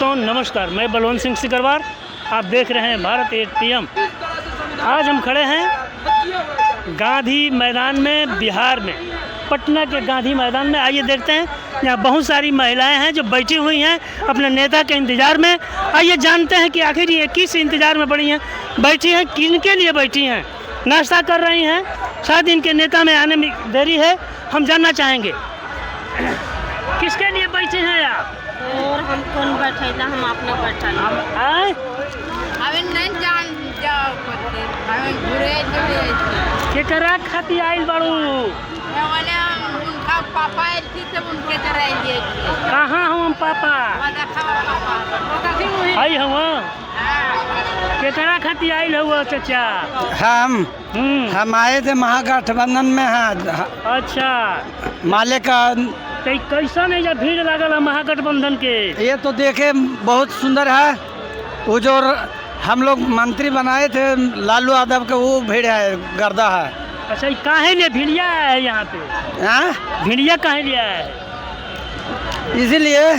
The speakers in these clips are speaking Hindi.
दोस्तों नमस्कार, मैं बलवंत सिंह सिकरवार। आप देख रहे हैं भारत ATM। आज हम खड़े हैं गांधी मैदान में, बिहार में, पटना के गांधी मैदान में। आइए देखते हैं, यहाँ बहुत सारी महिलाएं हैं जो बैठी हुई हैं अपने नेता के इंतज़ार में। आइए जानते हैं कि आखिर ये किस इंतज़ार में बैठी हैं, किनके लिए बैठी हैं। नाश्ता कर रही हैं, शायद इनके नेता में आने में देरी है। हम जानना चाहेंगे किसके लिए बैठे हैं आप? और हम कौन बैठेला, हम अपने बैठेला। हमें नहीं जान जाओ करते, हमें घुरे चले के करा खाती आइल बाड़ू? वाले उनका पापा थी तब उनके तरह लिए कहाँ हम पापा? आई हम के करा खाती आइल हुआ चाचा? हम आए थे महागठबंधन में हैं। अच्छा, माले का कैसा नहीं जब भीड़ लागल है महागठबंधन के? ये तो देखे बहुत सुंदर है। वो जो हम लोग मंत्री बनाए थे लालू यादव के, वो भीड़ है, गर्दा है। अच्छा, काहे लिए भिड़िया है यहाँ पे? हाँ, भिड़िया काहे लिया है? इसीलिए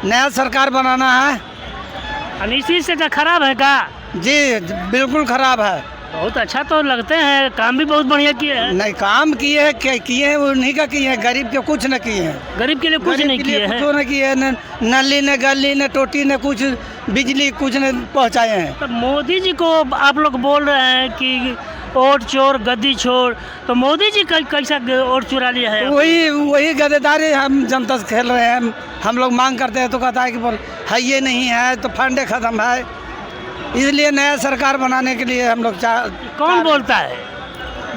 नया सरकार बनाना है। इसी से तो खराब है का? जी बिल्कुल खराब है। बहुत अच्छा तो लगते हैं, काम भी बहुत बढ़िया किए हैं। नहीं, काम किए हैं, क्या किए हैं, वो नहीं का किए हैं। गरीब के कुछ न किए हैं। गरीब के लिए कुछ नहीं किए हैं। कुछ न किए हैं, न नली न गली न टोटी न कुछ बिजली कुछ न पहुँचाए हैं। तो मोदी जी को आप लोग बोल रहे हैं कि वोट चोर गद्दी छोड़, तो मोदी जी कैसा वोट चुरा लिया है? वही गद्देदारी हम जनता से खेल रहे हैं। हम लोग मांग करते हैं तो कहता है कि बोल है ये नहीं है, तो फंडे खत्म है। इसलिए नया सरकार बनाने के लिए हम लोग कौन बोलता है?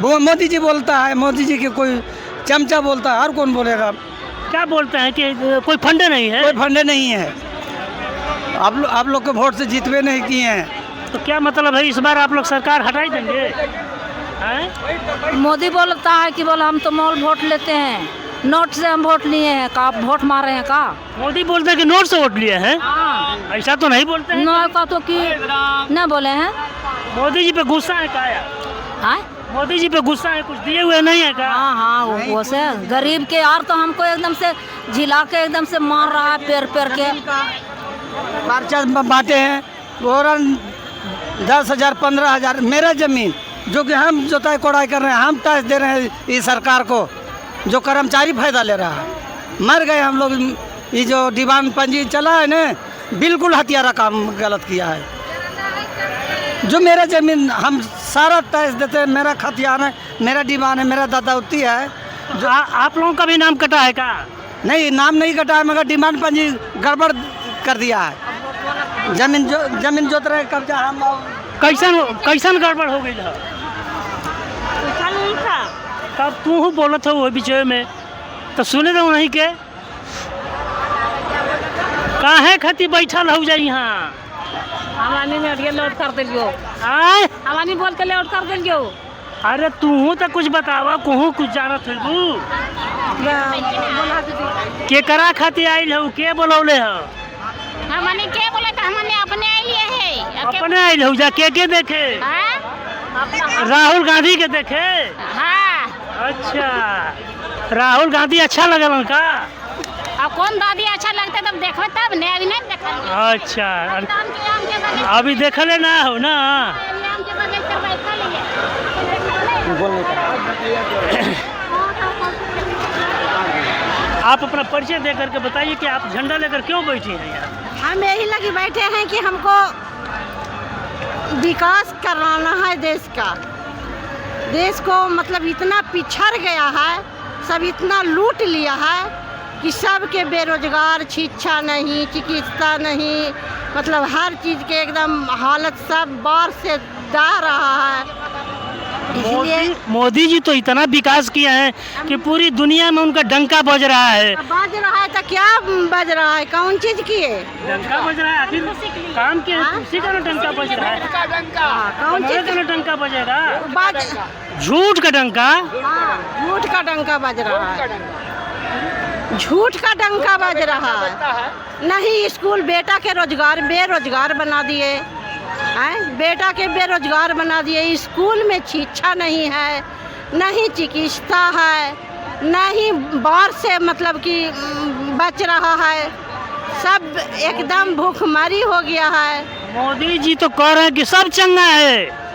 वो मोदी जी बोलता है। मोदी जी के कोई चमचा बोलता है, और कौन बोलेगा? क्या बोलते हैं कि कोई फंडे नहीं है? कोई फंडे नहीं है। आप लोग के वोट से जीतवे नहीं किए हैं, तो क्या मतलब है इस बार आप लोग सरकार हटाई देंगे? मोदी बोलता है कि बोला हम तो मॉल वोट लेते हैं, नोट से हम वोट लिए हैं का, आप वोट मारे हैं का? मोदी बोलते हैं कि नोट से वोट लिए हैं। ऐसा तो नहीं बोलते हैं। नोट का तो कि न बोले हैं। मोदी जी पे गुस्सा है का? हाँ, मोदी जी पे गुस्सा है, कुछ दिए हुए नहीं है का? हाँ, वो से गरीब के यार तो हमको एकदम से झिला के एकदम से मार रहा है, पेर के पर्चा बांटे हैं। और 10,000 15,000 मेरा जमीन जो कि हम जोताई कोड़ाई कर रहे हैं, हम टैक्स दे रहे हैं इस सरकार को, जो कर्मचारी फायदा ले रहा है। मर गए हम लोग। ये जो दीवान पंजी चला है ना, बिल्कुल हथियारा काम गलत किया है। जो मेरा जमीन हम सारा टैक्स देते हैं, मेरा खतियान है, मेरा दीवान है, मेरा दादावती है। जो आप लोगों का भी नाम कटा है का? नहीं, नाम नहीं कटा है, मगर डिमांड पंजी गड़बड़ कर दिया है। जमीन जोत रहे कब्जा हम। कैसन गड़बड़ हो गई है? तब तू बोलत हो वो विषय में तो सुने दो नहीं के काहे खती बैठल हो जाई? यहाँ हमानी ने लोड कर दिलियो। आए हमानी बोल के लोड कर दिलियो। अरे तू तो कुछ बतावा, कहूँ कुछ जानत है। के करा खाती आइल हो, के बोलौले हो? हमने के बोले तो हमने अपने लिए है। अपने आइल हो जा के देखे? राहुल गांधी के देखे? हाँ। अच्छा, राहुल गांधी अच्छा लगल का? अब कौन दादी अच्छा लगता तब देखो, तब ने अभी नहीं देखा। अच्छा, अभी देखले ना हो ना? आप अपना परिचय दे करके बताइए कि आप झंडा लेकर क्यों बैठी हैं यहाँ? हम यही लगे बैठे हैं कि हमको विकास कराना है देश का। देश को मतलब इतना पिछड़ गया है, सब इतना लूट लिया है कि सबके बेरोजगार, शिक्षा नहीं, चिकित्सा नहीं, मतलब हर चीज़ के एकदम हालत सब बाढ़ से दा रहा है। मोदी जी तो इतना विकास किया है कि पूरी दुनिया में उनका डंका बज रहा है। बज रहा है तो क्या बज रहा है? कौन चीज़ किए डंका बज रहा है? आखिर काम के उसी का डंका बज रहा है। कौन चीज़ का डंका बजेगा? झूठ का डंका। झूठ का डंका बज रहा है। झूठ का डंका बज रहा है। नहीं, स्कूल बेटा के बेरोजगार बना दिए हैं। बेटा के बेरोजगार बना दिए। स्कूल में शिक्षा नहीं है, नहीं चिकित्सा है, नहीं बाढ़ से मतलब कि बच रहा है। सब एकदम भूखमरी हो गया है। मोदी जी तो कह रहे हैं कि सब चंगा है,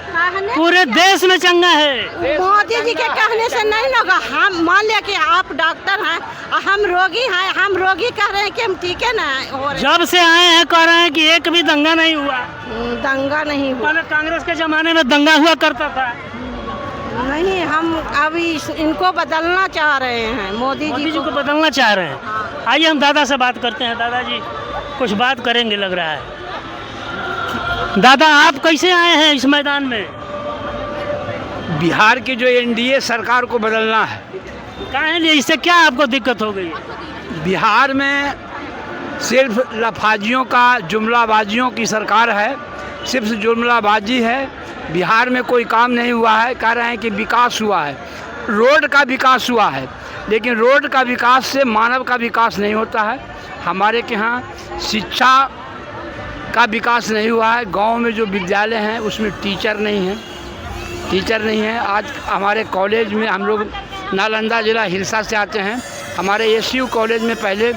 पूरे देश में चंगा है। मोदी जी के कहने से नहीं होगा। हम मान लिया कि आप डॉक्टर हैं और हम रोगी हैं, हम रोगी कह रहे हैं कि हम ठीक है ना हो रहे। जब से आए हैं कह रहे हैं कि एक भी दंगा नहीं हुआ। दंगा नहीं हुआ। पहले कांग्रेस के जमाने में दंगा हुआ करता था। नहीं, हम अभी इनको बदलना चाह रहे हैं, मोदी मोदी जी जी को। को बदलना चाह रहे हैं। आइए हम दादा से बात करते हैं। दादाजी कुछ बात करेंगे लग रहा है। दादा आप कैसे आए हैं इस मैदान में? बिहार की जो एनडीए सरकार को बदलना है। काहे लिए, इससे क्या आपको दिक्कत हो गई है? बिहार में सिर्फ लफाजियों का, जुमलाबाजियों की सरकार है, सिर्फ जुमलाबाजी है। बिहार में कोई काम नहीं हुआ है। कह रहे हैं कि विकास हुआ है, रोड का विकास हुआ है, लेकिन रोड का विकास से मानव का विकास नहीं होता है। हमारे के यहाँ शिक्षा का विकास नहीं हुआ है। गांव में जो विद्यालय हैं उसमें टीचर नहीं है। आज हमारे कॉलेज में, हम लोग नालंदा ज़िला हिलसा से आते हैं, हमारे एसयू कॉलेज में पहले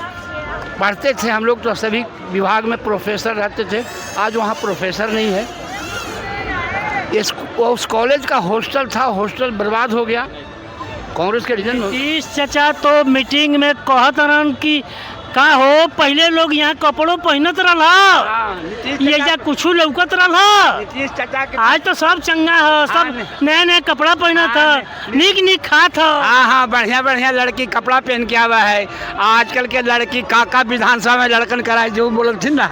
पढ़ते थे हम लोग, तो सभी विभाग में प्रोफेसर रहते थे। आज वहाँ प्रोफेसर नहीं है। उस कॉलेज का हॉस्टल था, हॉस्टल बर्बाद हो गया कांग्रेस के रीजन में। नीतीश चाचा तो मीटिंग में कहत रहन कि का हो पहले लोग यहाँ कपड़ों पहनत रहा, ये कुछ लौकत रहा। नीतीश चाचा के आज तो सब चंगा है, सब नया नया कपड़ा पहनत है, नीक खात है। हाँ, बढ़िया लड़की कपड़ा पहन के आवा है। आजकल के लड़की काका विधानसभा में लड़कन कराए जो बोलत थी ना,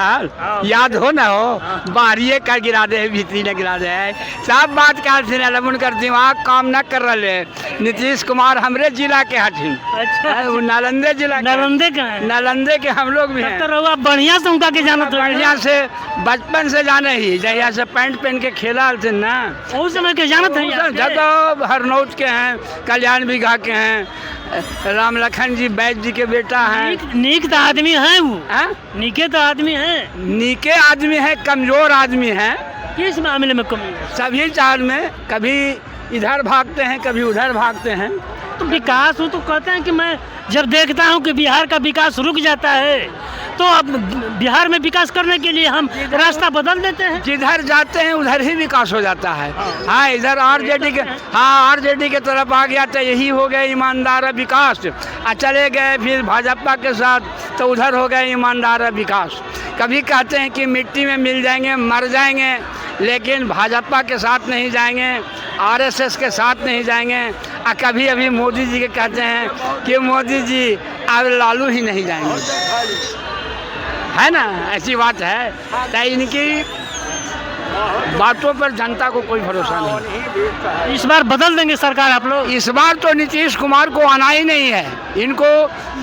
याद हो ना हो, बाहरिए कर गिरा दे, भीतरी न गिरा दे। सब बात कर लमुन करती, वहाँ काम न कर रहे। नीतीश कुमार हमरे जिला के हथिन। अच्छा, वो नालंदे जिला नालंदे का है। नालंदे के हम लोग भी हैं। तो रहुआ बढ़िया से उनका के जाना तो बढ़िया से बचपन से जाने ही, जहिया से पैंट पहन के खेला थे ना, उस समय के जानत है। जब हरनौत के हैं, कल्याण बिघा के हैं, राम लखन जी बैद जी के बेटा हैं। नीक तो आदमी है वो, हैं? नीके तो आदमी है। नीके आदमी है, कमजोर आदमी है। किस मामले में कमी है? सभी चाल में कभी इधर भागते हैं, कभी उधर भागते हैं। तो विकास हो तो कहते हैं कि मैं जब देखता हूं कि बिहार का विकास रुक जाता है तो अब बिहार में विकास करने के लिए हम रास्ता बदल देते हैं। जिधर जाते हैं उधर ही विकास हो जाता है। हाँ, इधर आरजेडी के तरफ आ गया तो यही हो गया ईमानदार विकास। चले गए फिर भाजपा के साथ तो उधर हो गया ईमानदार विकास। कभी कहते हैं कि मिट्टी में मिल जाएंगे, मर जाएंगे, लेकिन भाजपा के साथ नहीं जाएंगे, आरएसएस के साथ नहीं जाएंगे। कभी अभी मोदी जी के कहते हैं कि मोदी जी अब लालू ही नहीं जाएंगे, है ना, ऐसी बात है। तो इनकी बातों पर जनता को कोई भरोसा नहीं। इस बार बदल देंगे सरकार आप लोग? इस बार तो नीतीश कुमार को आना ही नहीं है। इनको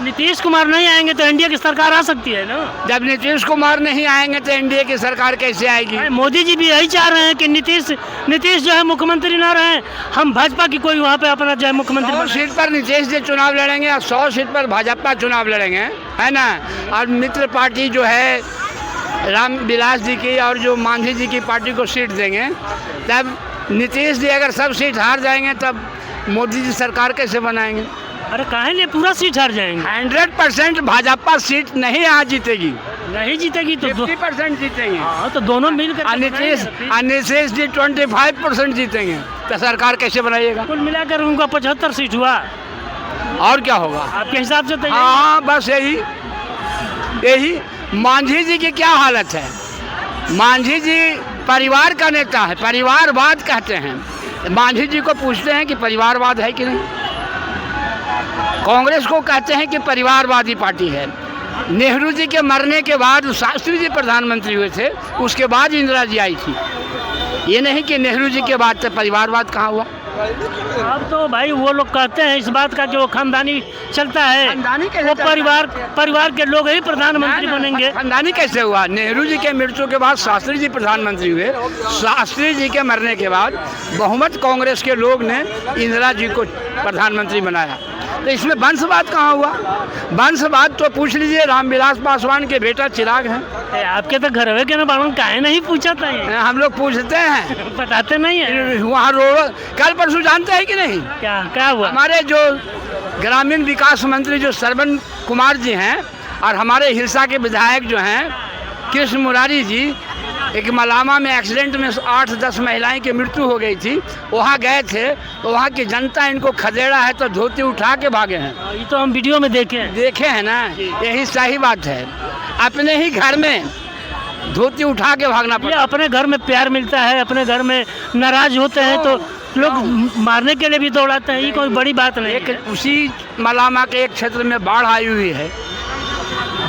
नीतीश कुमार नहीं आएंगे तो एनडीए की सरकार आ सकती है ना। जब नीतीश कुमार नहीं आएंगे तो एनडीए की सरकार कैसे आएगी? मोदी जी भी यही चाह रहे हैं कि नीतीश जो है मुख्यमंत्री ना रहे, हम भाजपा की कोई वहाँ पे अपना जो है मुख्यमंत्री। 100 सीट पर नीतीश जी चुनाव लड़ेंगे और 100 सीट पर भाजपा चुनाव लड़ेंगे, है ना। और मित्र पार्टी जो है राम विलास जी की और जो मांझी जी की पार्टी को सीट देंगे। तब नीतीश जी अगर सब सीट हार जाएंगे तब मोदी जी सरकार कैसे बनाएंगे? अरे काहे लिए पूरा सीट हार जाएंगे? 100% भाजपा सीट नहीं यहाँ जीतेगी। नहीं जीतेगी तो 50% जीतेंगे। हाँ, तो दोनों मिलकर नीतीश जी 25% जीतेंगे तो सरकार कैसे बनाइएगा? कुल मिलाकर उनका 75 सीट हुआ। और क्या होगा आपके हिसाब से? तो हाँ, बस यही। मांझी जी की क्या हालत है? मांझी जी परिवार का नेता है, परिवारवाद कहते हैं। मांझी जी को पूछते हैं कि परिवारवाद है कि नहीं। कांग्रेस को कहते हैं कि परिवारवादी पार्टी है। नेहरू जी के मरने के बाद शास्त्री जी प्रधानमंत्री हुए थे, उसके बाद इंदिरा जी आई थी। ये नहीं कि नेहरू जी के बाद परिवारवाद कहाँ हुआ। अब तो भाई वो लोग कहते हैं इस बात का कि वो खानदानी चलता है, वो परिवार के लोग ही प्रधानमंत्री बनेंगे। खानदानी कैसे हुआ? नेहरू जी के मृत्यु के बाद शास्त्री जी प्रधानमंत्री हुए। शास्त्री जी के मरने के बाद बहुमत कांग्रेस के लोग ने इंदिरा जी को प्रधानमंत्री बनाया। तो इसमें वंशवाद कहाँ हुआ? वंशवाद तो पूछ लीजिए, रामविलास पासवान के बेटा चिराग हैं। आपके तो घर के ना बालन काहे नहीं पूछा था? हम लोग पूछते हैं, बताते नहीं है। वहाँ कल परसों जानते हैं कि नहीं क्या हुआ? हमारे जो ग्रामीण विकास मंत्री जो श्रवण कुमार जी हैं, और हमारे हिलसा के विधायक जो हैं कृष्ण मुरारी जी, एक मलामा में एक्सीडेंट में 8-10 महिलाएं की मृत्यु हो गई थी, वहाँ गए थे तो वहाँ की जनता इनको खदेड़ा है तो धोती उठा के भागे हैं। ये तो हम वीडियो में देखे हैं ना, यही सही बात है। अपने ही घर में धोती उठा के भागना ये पड़ता। अपने घर में प्यार मिलता है, अपने घर में नाराज होते हैं तो लोग मारने के लिए भी दौड़ाते हैं, ये कोई बड़ी बात नहीं। एक उसी मलामा के एक क्षेत्र में बाढ़ आई हुई है,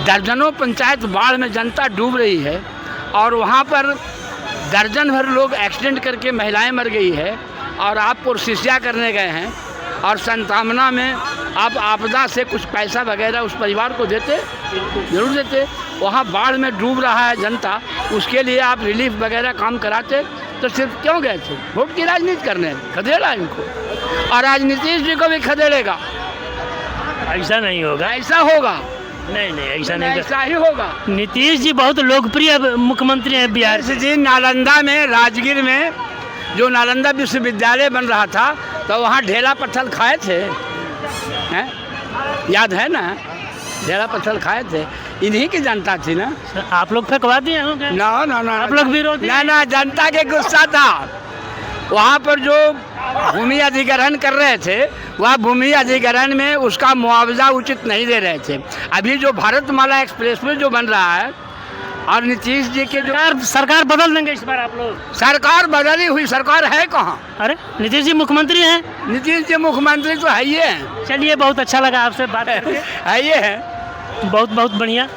दर्जनों पंचायत बाढ़ में जनता डूब रही है और वहाँ पर दर्जन भर लोग एक्सीडेंट करके महिलाएं मर गई है और आप पुरसिया करने गए हैं और संतावना में आप आपदा से कुछ पैसा वगैरह उस परिवार को देते, जरूर देते। वहाँ बाढ़ में डूब रहा है जनता, उसके लिए आप रिलीफ वगैरह काम कराते, तो सिर्फ क्यों गए थे? वोट की राजनीति करने, खदेड़ा इनको। और आज नीतीश जी को भी खदेड़ेगा। ऐसा नहीं होगा, ऐसा होगा नहीं ऐसा नहीं, ऐसा ही होगा। नीतीश जी बहुत लोकप्रिय मुख्यमंत्री हैं बिहार से। जी नालंदा में, राजगीर में जो नालंदा विश्वविद्यालय बन रहा था तो वहाँ ढेला पत्थर खाए थे, हैं? याद है ना? ढेला पत्थर खाए थे, इन्हीं की जनता थी ना। आप लोग फेंकवा दिए होंगे? ना, आप लोग विरोधी? ना, जनता के गुस्सा था। वहाँ पर जो भूमि अधिग्रहण कर रहे थे, वह भूमि अधिग्रहण में उसका मुआवजा उचित नहीं दे रहे थे। अभी जो भारतमाला एक्सप्रेसवे जो बन रहा है और नीतीश जी के जो सरकार बदल देंगे इस बार आप लोग? सरकार बदली हुई सरकार है कहाँ? अरे नीतीश जी मुख्यमंत्री हैं। नीतीश जी मुख्यमंत्री तो है ही है। चलिए बहुत अच्छा लगा आपसे बात करके। है ये है। बहुत बहुत बढ़िया।